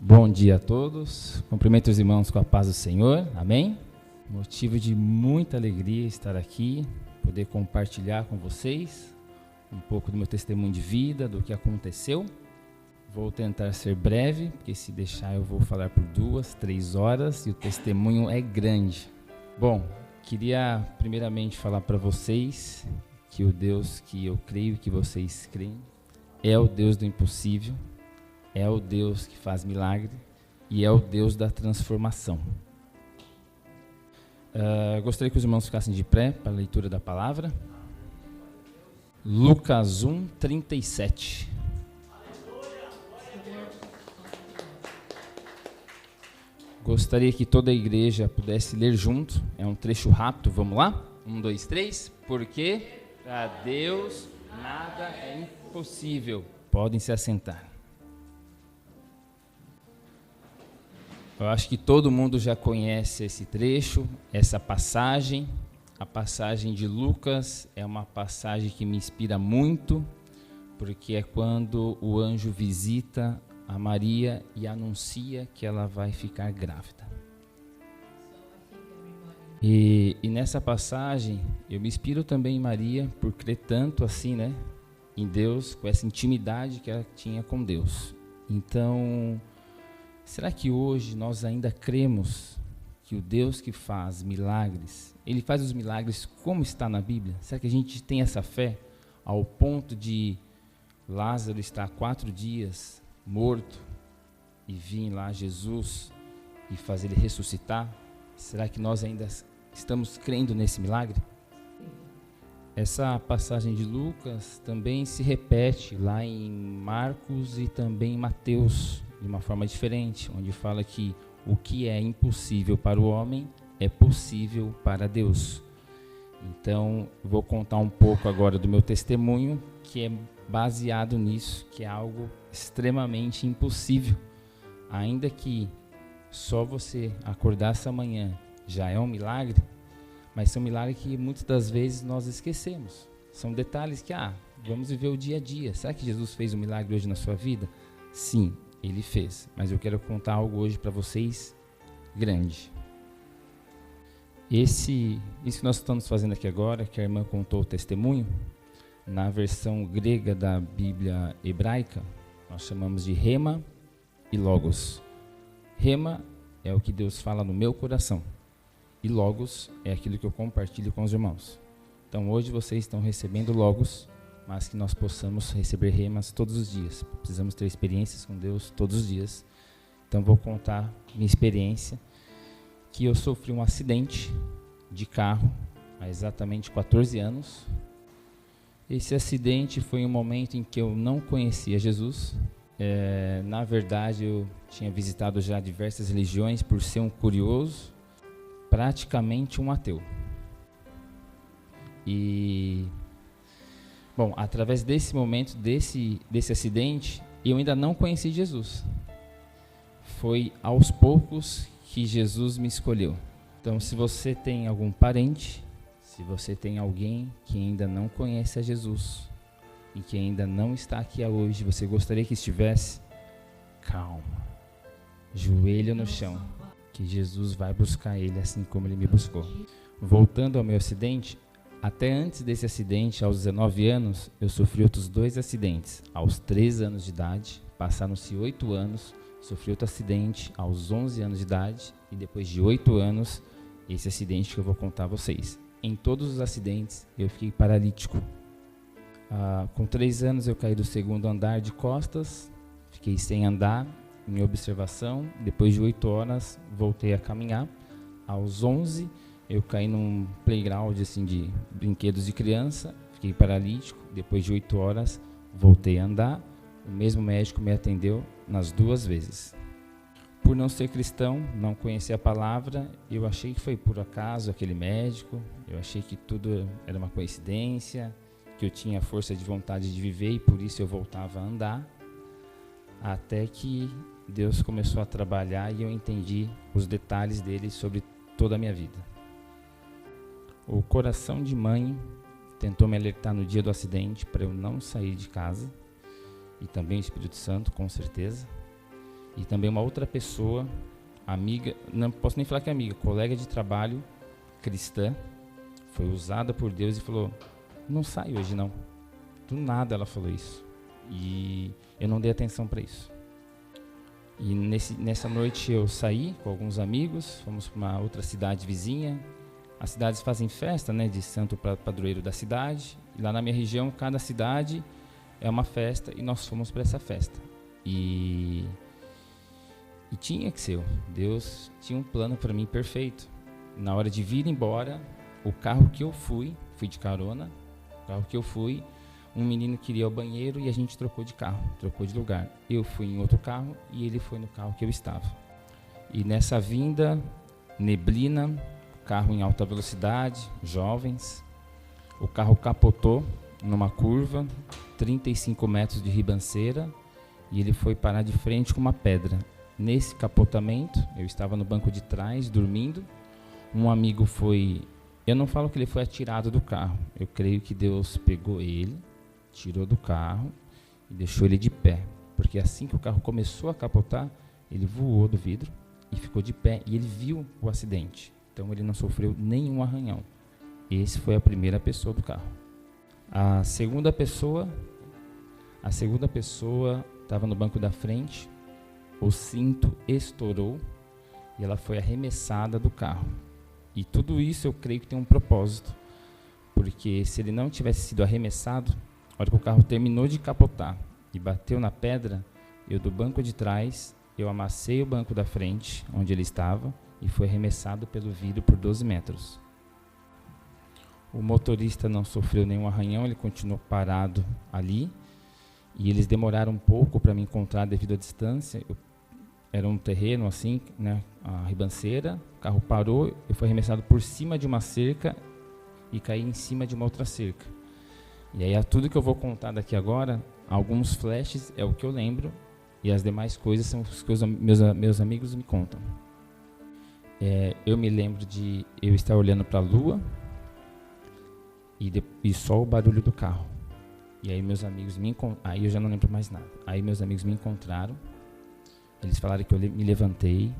Bom dia a todos, cumprimento os irmãos com a paz do Senhor, amém? Motivo de muita alegria estar aqui, poder compartilhar com vocês um pouco do meu testemunho de vida, do que aconteceu. Vou tentar ser breve, porque se deixar eu vou falar por 2, 3 horas e o testemunho é grande. Bom, queria primeiramente falar para vocês que o Deus que eu creio que vocês creem é o Deus do impossível, é o Deus que faz milagre e é o Deus da transformação. Gostaria que os irmãos ficassem de pé para a leitura da palavra. Lucas 1, 37. Gostaria que toda a igreja pudesse ler junto. É um trecho rápido, vamos lá? 1, 2, 3. Porque para Deus nada é impossível. Podem se assentar. Eu acho que todo mundo já conhece esse trecho, essa passagem. A passagem de Lucas é uma passagem que me inspira muito, porque é quando o anjo visita a Maria e anuncia que ela vai ficar grávida. E nessa passagem eu me inspiro também em Maria, por crer tanto assim, né, em Deus, com essa intimidade que ela tinha com Deus. Então, será que hoje nós ainda cremos que o Deus que faz milagres, Ele faz os milagres como está na Bíblia? Será que a gente tem essa fé ao ponto de Lázaro estar 4 dias morto e vir lá Jesus e fazer ele ressuscitar? Será que nós ainda estamos crendo nesse milagre? Essa passagem de Lucas também se repete lá em Marcos e também em Mateus, de uma forma diferente, onde fala que o que é impossível para o homem é possível para Deus. Então, vou contar um pouco agora do meu testemunho, que é baseado nisso, que é algo extremamente impossível. Ainda que só você acordar essa manhã já é um milagre, mas são milagres que muitas das vezes nós esquecemos. São detalhes que, vamos viver o dia a dia. Será que Jesus fez um milagre hoje na sua vida? Sim, Ele fez, mas eu quero contar algo hoje para vocês grande. Isso que nós estamos fazendo aqui agora, que a irmã contou o testemunho, na versão grega da Bíblia hebraica, nós chamamos de Rema e Logos. Rema é o que Deus fala no meu coração, e Logos é aquilo que eu compartilho com os irmãos. Então hoje vocês estão recebendo Logos, mas que nós possamos receber remas todos os dias. Precisamos ter experiências com Deus todos os dias. Então vou contar minha experiência, que eu sofri um acidente de carro há exatamente 14 anos. Esse acidente foi um momento em que eu não conhecia Jesus. Na verdade, eu tinha visitado já diversas religiões por ser um curioso, praticamente um ateu. Bom, através desse momento, desse acidente, eu ainda não conheci Jesus. Foi aos poucos que Jesus me escolheu. Então, se você tem algum parente, se você tem alguém que ainda não conhece a Jesus e que ainda não está aqui hoje, você gostaria que estivesse, calma, joelho no chão, que Jesus vai buscar ele assim como ele me buscou. Voltando ao meu acidente, até antes desse acidente, aos 19 anos, eu sofri outros 2 acidentes. Aos 3 anos de idade, passaram-se 8 anos, sofri outro acidente aos 11 anos de idade e depois de 8 anos, esse acidente que eu vou contar a vocês. Em todos os acidentes, eu fiquei paralítico. Com 3 anos, eu caí do 2º andar de costas, fiquei sem andar, em observação. Depois de 8 horas, voltei a caminhar. Aos 11, eu caí num playground assim, de brinquedos de criança, fiquei paralítico. Depois de 8 horas, voltei a andar. O mesmo médico me atendeu nas 2 vezes. Por não ser cristão, não conhecer a palavra, eu achei que foi por acaso aquele médico, eu achei que tudo era uma coincidência, que eu tinha força de vontade de viver e por isso eu voltava a andar, até que Deus começou a trabalhar e eu entendi os detalhes dele sobre toda a minha vida. O coração de mãe tentou me alertar no dia do acidente para eu não sair de casa, e também o Espírito Santo, com certeza. E também uma outra pessoa, amiga, não posso nem falar que é amiga, colega de trabalho, cristã, foi usada por Deus e falou, não sai hoje não. Do nada ela falou isso. E eu não dei atenção para isso. E nessa noite eu saí com alguns amigos, fomos para uma outra cidade vizinha. As cidades fazem festa, né, de santo padroeiro da cidade. E lá na minha região, cada cidade é uma festa e nós fomos para essa festa. E tinha que ser. Deus tinha um plano para mim perfeito. Na hora de vir embora, o carro que eu fui de carona, o carro que eu fui, um menino queria ir ao banheiro e a gente trocou de carro, trocou de lugar. Eu fui em outro carro e ele foi no carro que eu estava. E nessa vinda, neblina, carro em alta velocidade, jovens, o carro capotou numa curva, 35 metros de ribanceira, e ele foi parar de frente com uma pedra. Nesse capotamento, eu estava no banco de trás, dormindo, um amigo foi, eu não falo que ele foi atirado do carro, eu creio que Deus pegou ele, tirou do carro e deixou ele de pé, porque assim que o carro começou a capotar, ele voou do vidro e ficou de pé, e ele viu o acidente, então ele não sofreu nenhum arranhão. Esse foi a primeira pessoa do carro. A segunda pessoa estava no banco da frente, o cinto estourou e ela foi arremessada do carro. E tudo isso eu creio que tem um propósito, porque se ele não tivesse sido arremessado, na hora que o carro terminou de capotar e bateu na pedra, eu do banco de trás, eu amassei o banco da frente, onde ele estava, e foi arremessado pelo vidro por 12 metros. O motorista não sofreu nenhum arranhão, ele continuou parado ali, e eles demoraram um pouco para me encontrar devido à distância. Era um terreno assim, né, a ribanceira, o carro parou, eu fui arremessado por cima de uma cerca e caí em cima de uma outra cerca. E aí, tudo que eu vou contar daqui agora, alguns flashes é o que eu lembro, e as demais coisas são os que meus amigos me contam. Eu me lembro de eu estar olhando para a lua e só o barulho do carro. E aí meus amigos me encontraram, aí eu já não lembro mais nada. Aí meus amigos me encontraram, eles falaram que eu me levantei,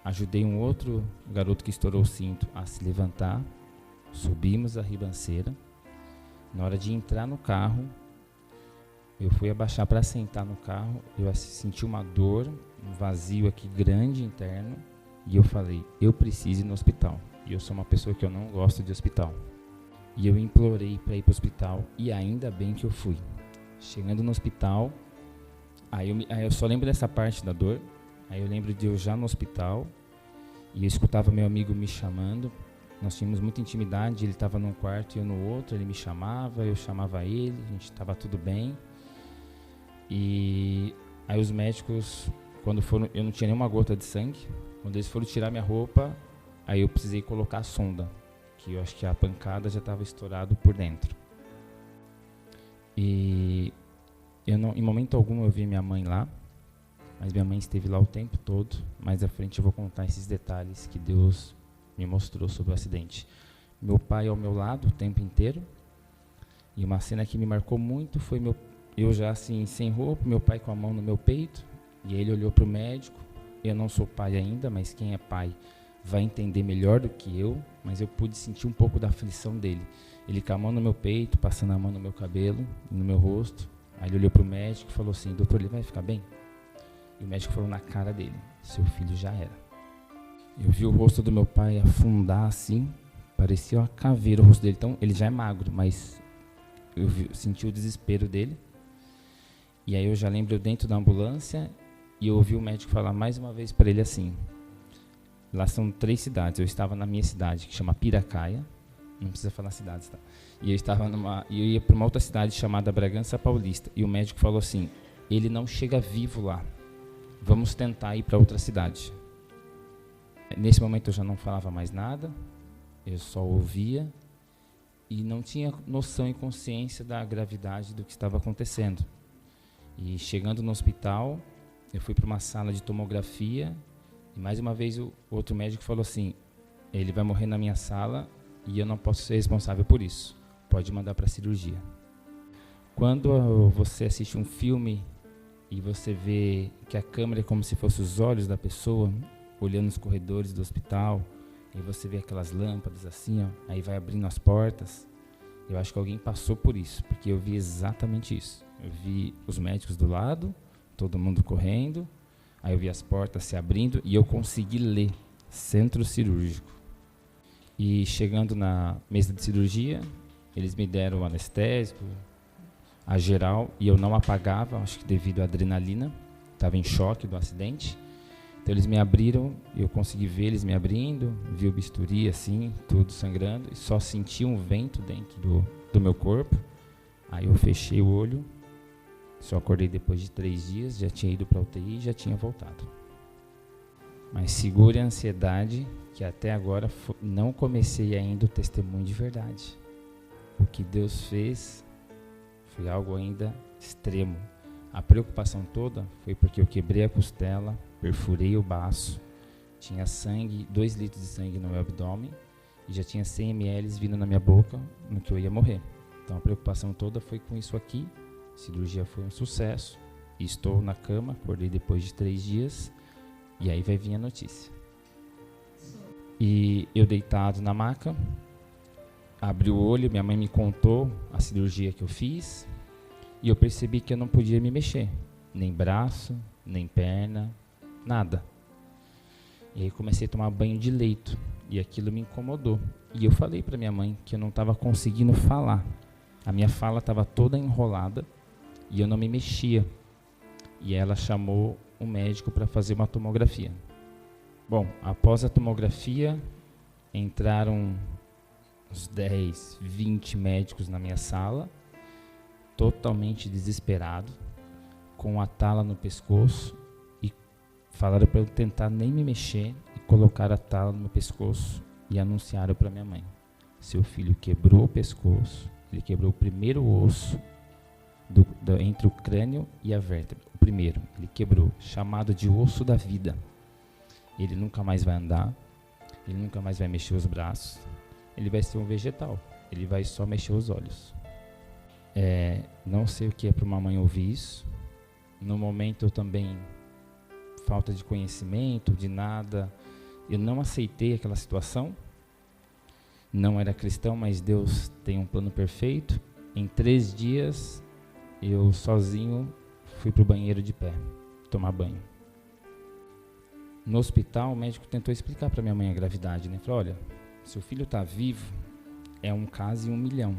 ajudei um outro garoto que estourou o cinto a se levantar, subimos a ribanceira. Na hora de entrar no carro, eu fui abaixar para sentar no carro, eu senti uma dor, um vazio aqui grande interno, e eu falei, eu preciso ir no hospital. E eu sou uma pessoa que eu não gosto de hospital. E eu implorei para ir para o hospital, e ainda bem que eu fui. Chegando no hospital, aí eu só lembro dessa parte da dor, aí eu lembro de eu já no hospital, e eu escutava meu amigo me chamando. Nós tínhamos muita intimidade, ele estava num quarto e eu no outro, ele me chamava, eu chamava ele, a gente estava tudo bem. E aí os médicos, quando foram, eu não tinha nenhuma gota de sangue, quando eles foram tirar minha roupa, aí eu precisei colocar a sonda, que eu acho que a pancada já estava estourado por dentro. E eu não, em momento algum eu vi minha mãe lá, mas minha mãe esteve lá o tempo todo. Mais à frente eu vou contar esses detalhes que Deus me mostrou sobre o acidente. Meu pai ao meu lado o tempo inteiro, e uma cena que me marcou muito foi eu já assim, sem roupa, meu pai com a mão no meu peito, e ele olhou para o médico. Eu não sou pai ainda, mas quem é pai vai entender melhor do que eu, mas eu pude sentir um pouco da aflição dele. Ele com a mão no meu peito, passando a mão no meu cabelo, no meu rosto. Aí ele olhou para o médico e falou assim, doutor, ele vai ficar bem? E o médico falou na cara dele, seu filho já era. Eu vi o rosto do meu pai afundar assim, parecia uma caveira o rosto dele. Então, ele já é magro, mas eu senti o desespero dele. E aí eu já lembro dentro da ambulância, e eu ouvi o médico falar mais uma vez para ele assim, lá são 3 cidades, eu estava na minha cidade, que chama Piracaia, não precisa falar cidades, tá? E eu ia para uma outra cidade chamada Bragança Paulista, e o médico falou assim, ele não chega vivo lá, vamos tentar ir para outra cidade. Nesse momento eu já não falava mais nada, eu só ouvia e não tinha noção e consciência da gravidade do que estava acontecendo. E chegando no hospital, eu fui para uma sala de tomografia e mais uma vez o outro médico falou assim, ele vai morrer na minha sala e eu não posso ser responsável por isso, pode mandar para cirurgia. Quando você assiste um filme e você vê que a câmera é como se fosse os olhos da pessoa olhando os corredores do hospital, e você vê aquelas lâmpadas assim, ó, aí vai abrindo as portas. Eu acho que alguém passou por isso, porque eu vi exatamente isso. Eu vi os médicos do lado, todo mundo correndo, aí eu vi as portas se abrindo e eu consegui ler centro cirúrgico. E chegando na mesa de cirurgia, eles me deram o anestésico, a geral, e eu não apagava, acho que devido à adrenalina, estava em choque do acidente. Então eles me abriram, eu consegui ver eles me abrindo, vi o bisturi assim, tudo sangrando, e só senti um vento dentro do meu corpo. Aí eu fechei o olho, só acordei depois de 3 dias, já tinha ido para a UTI e já tinha voltado. Mas segure a ansiedade, que até agora não comecei ainda o testemunho de verdade. O que Deus fez foi algo ainda extremo. A preocupação toda foi porque eu quebrei a costela, perfurei o baço, tinha sangue, 2 litros de sangue no meu abdômen e já tinha 100 ml vindo na minha boca, no que eu ia morrer. Então a preocupação toda foi com isso aqui. A cirurgia foi um sucesso e estou na cama, acordei depois de 3 dias e aí vai vir a notícia. E eu deitado na maca, abri o olho, minha mãe me contou a cirurgia que eu fiz e eu percebi que eu não podia me mexer, nem braço, nem perna, nada. E aí comecei a tomar banho de leito e aquilo me incomodou. E eu falei para minha mãe que eu não estava conseguindo falar. A minha fala estava toda enrolada e eu não me mexia. E ela chamou um médico para fazer uma tomografia. Bom, após a tomografia, entraram uns 10, 20 médicos na minha sala, totalmente desesperado, com a tala no pescoço, e falaram para eu tentar nem me mexer e colocar a tala no meu pescoço e anunciaram para minha mãe: seu filho quebrou o pescoço, ele quebrou o primeiro osso entre o crânio e a vértebra. O primeiro, ele quebrou, chamado de osso da vida. Ele nunca mais vai andar, ele nunca mais vai mexer os braços, ele vai ser um vegetal, ele vai só mexer os olhos. Não sei o que é para uma mãe ouvir isso. No momento eu também, falta de conhecimento, de nada, eu não aceitei aquela situação. Não era cristão, mas Deus tem um plano perfeito. Em 3 dias, eu sozinho fui para o banheiro de pé, tomar banho. No hospital, o médico tentou explicar para minha mãe a gravidade, né? Falou: olha, seu filho está vivo, é um caso em 1 milhão.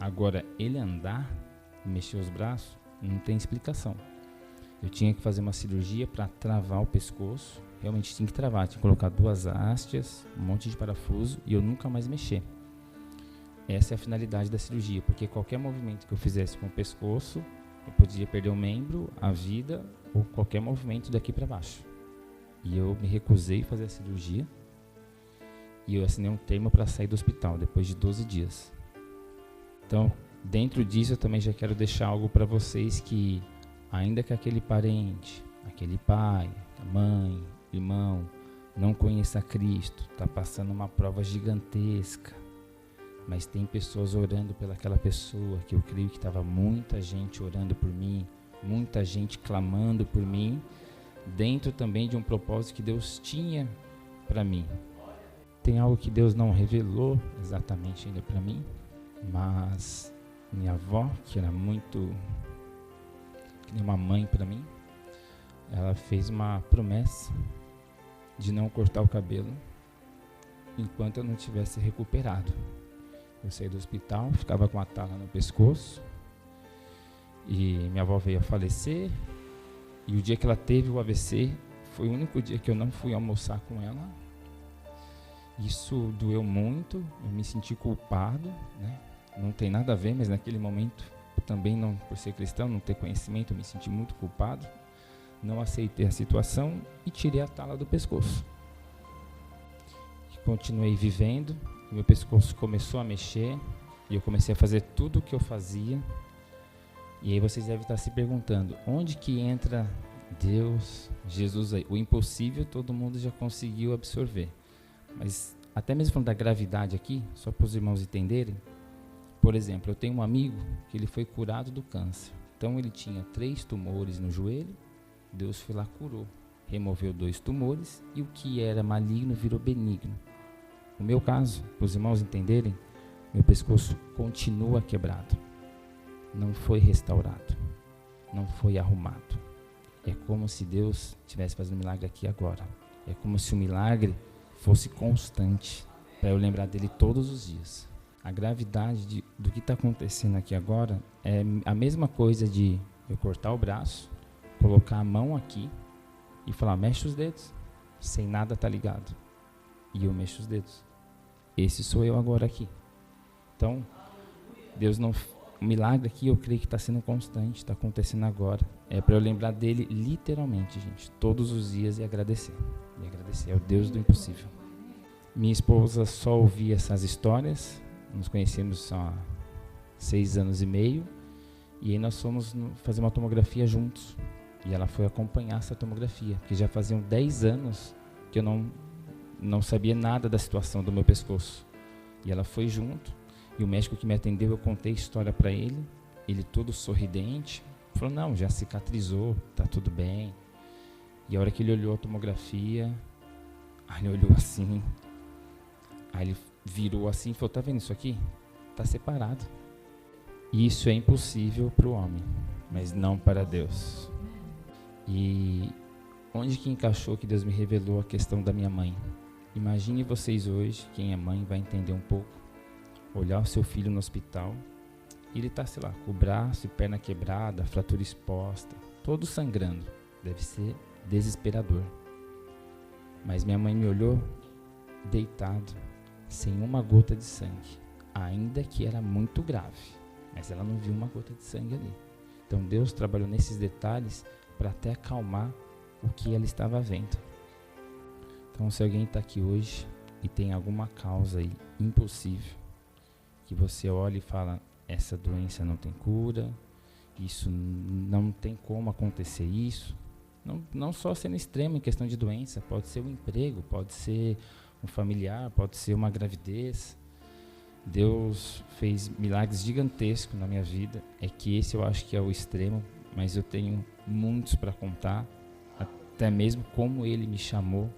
Agora, ele andar e mexer os braços, não tem explicação. Eu tinha que fazer uma cirurgia para travar o pescoço, realmente tinha que travar, tinha que colocar 2 hastes, um monte de parafuso e eu nunca mais mexer. Essa é a finalidade da cirurgia, porque qualquer movimento que eu fizesse com o pescoço, eu podia perder o membro, a vida ou qualquer movimento daqui para baixo. E eu me recusei a fazer a cirurgia e eu assinei um termo para sair do hospital depois de 12 dias. Então, dentro disso, eu também já quero deixar algo para vocês que, ainda que aquele parente, aquele pai, mãe, irmão, não conheça Cristo, está passando uma prova gigantesca, mas tem pessoas orando pelaquela pessoa, que eu creio que estava muita gente orando por mim, muita gente clamando por mim, dentro também de um propósito que Deus tinha para mim. Tem algo que Deus não revelou exatamente ainda para mim, mas minha avó, que era muito que nem uma mãe para mim, ela fez uma promessa de não cortar o cabelo enquanto eu não tivesse recuperado. Eu saí do hospital, ficava com a tala no pescoço e minha avó veio a falecer, e o dia que ela teve o AVC foi o único dia que eu não fui almoçar com ela. Isso doeu muito, eu me senti culpado, né? Não tem nada a ver, mas naquele momento eu também, não, por ser cristão, não ter conhecimento, eu me senti muito culpado. Não aceitei a situação e tirei a tala do pescoço. E continuei vivendo, meu pescoço começou a mexer e eu comecei a fazer tudo o que eu fazia. E aí vocês devem estar se perguntando, onde que entra Deus, Jesus aí? O impossível todo mundo já conseguiu absorver. Mas até mesmo falando da gravidade aqui, só para os irmãos entenderem, por exemplo, eu tenho um amigo que ele foi curado do câncer, Então ele tinha 3 tumores no joelho, Deus foi lá, curou, removeu 2 tumores e o que era maligno virou benigno. No meu caso, para os irmãos entenderem, meu pescoço continua quebrado, não foi restaurado, não foi arrumado. É como se Deus estivesse fazendo um milagre aqui agora. É como se o milagre fosse constante, para eu lembrar dele todos os dias. A gravidade do que está acontecendo aqui agora é a mesma coisa de eu cortar o braço, colocar a mão aqui e falar, mexe os dedos, sem nada tá ligado. E eu mexo os dedos. Esse sou eu agora aqui. Então, Deus não... O milagre aqui eu creio que está sendo constante, está acontecendo agora. É para eu lembrar dele literalmente, gente, todos os dias e agradecer. E agradecer, é o Deus do impossível. Minha esposa só ouvia essas histórias, nos conhecemos há 6 anos e meio, e aí nós fomos fazer uma tomografia juntos. E ela foi acompanhar essa tomografia, porque já faziam 10 anos que eu não sabia nada da situação do meu pescoço. E ela foi junto. E o médico que me atendeu, eu contei a história para ele todo sorridente, falou, não, já cicatrizou, tá tudo bem. E a hora que ele olhou a tomografia, aí ele olhou assim, aí ele virou assim e falou, tá vendo isso aqui? Tá separado. E isso é impossível para o homem, mas não para Deus. E onde que encaixou que Deus me revelou a questão da minha mãe? Imagine vocês hoje, quem é mãe vai entender um pouco, olhar o seu filho no hospital, e ele está, sei lá, com o braço e perna quebrada, fratura exposta, todo sangrando. Deve ser desesperador. Mas minha mãe me olhou deitado, sem uma gota de sangue, ainda que era muito grave, mas ela não viu uma gota de sangue ali. Então Deus trabalhou nesses detalhes para até acalmar o que ela estava vendo. Então se alguém está aqui hoje e tem alguma causa aí impossível, que você olha e fala, essa doença não tem cura, isso não tem como acontecer isso. Não só sendo extremo em questão de doença, pode ser um emprego, pode ser um familiar, pode ser uma gravidez. Deus fez milagres gigantescos na minha vida, é que esse eu acho que é o extremo, mas eu tenho muitos para contar, até mesmo como Ele me chamou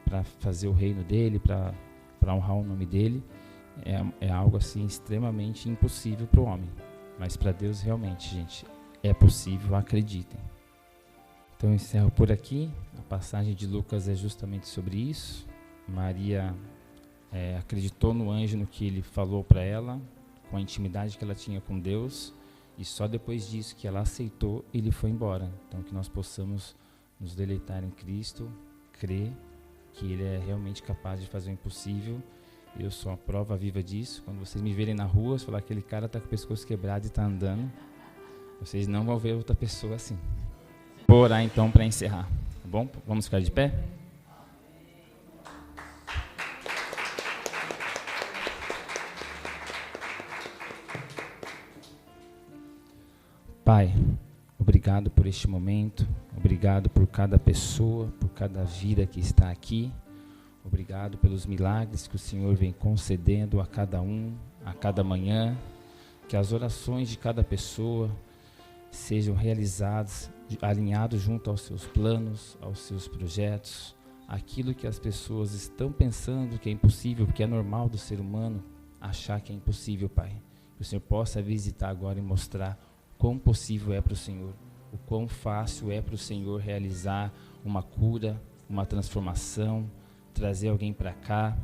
para fazer o reino dEle, para honrar o nome dEle. É algo assim extremamente impossível para o homem, mas para Deus realmente, gente, é possível, acreditem. Então eu encerro por aqui. A passagem de Lucas é justamente sobre isso. Maria acreditou no anjo, no que ele falou para ela, com a intimidade que ela tinha com Deus, e só depois disso que ela aceitou, ele foi embora. Então que nós possamos nos deleitar em Cristo, crer que Ele é realmente capaz de fazer o impossível. Eu sou a prova viva disso. Quando vocês me verem na rua, se falar aquele cara está com o pescoço quebrado e está andando, vocês não vão ver outra pessoa assim. Vou orar então para encerrar, tá bom? Vamos ficar de pé? Pai, obrigado por este momento, obrigado por cada pessoa, por cada vida que está aqui. Obrigado pelos milagres que o Senhor vem concedendo a cada um, a cada manhã. Que as orações de cada pessoa sejam realizadas, alinhados junto aos seus planos, aos seus projetos. Aquilo que as pessoas estão pensando que é impossível, porque é normal do ser humano achar que é impossível, Pai. Que o Senhor possa visitar agora e mostrar quão possível é para o Senhor, o quão fácil é para o Senhor realizar uma cura, uma transformação, trazer alguém para cá,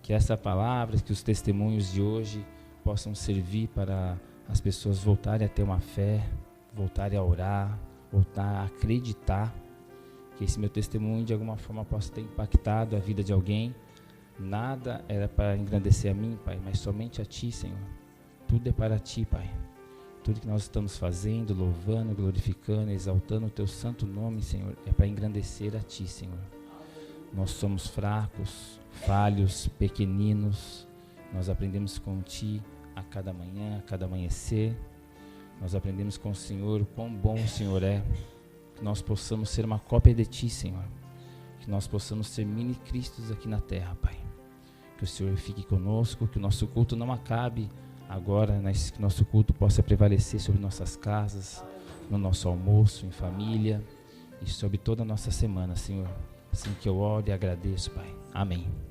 que essa palavra, que os testemunhos de hoje possam servir para as pessoas voltarem a ter uma fé, voltarem a orar, voltar a acreditar, que esse meu testemunho de alguma forma possa ter impactado a vida de alguém. Nada era para engrandecer a mim, Pai, mas somente a Ti, Senhor. Tudo é para Ti, Pai. Tudo que nós estamos fazendo, louvando, glorificando, exaltando o Teu santo nome, Senhor, é para engrandecer a Ti, Senhor. Nós somos fracos, falhos, pequeninos. Nós aprendemos com Ti a cada manhã, a cada amanhecer. Nós aprendemos com o Senhor o quão bom o Senhor é. Que nós possamos ser uma cópia de Ti, Senhor. Que nós possamos ser mini Cristos aqui na terra, Pai. Que o Senhor fique conosco, que o nosso culto não acabe agora que nosso culto possa prevalecer sobre nossas casas, no nosso almoço, em família e sobre toda a nossa semana, Senhor. Assim que eu oro e agradeço, Pai. Amém.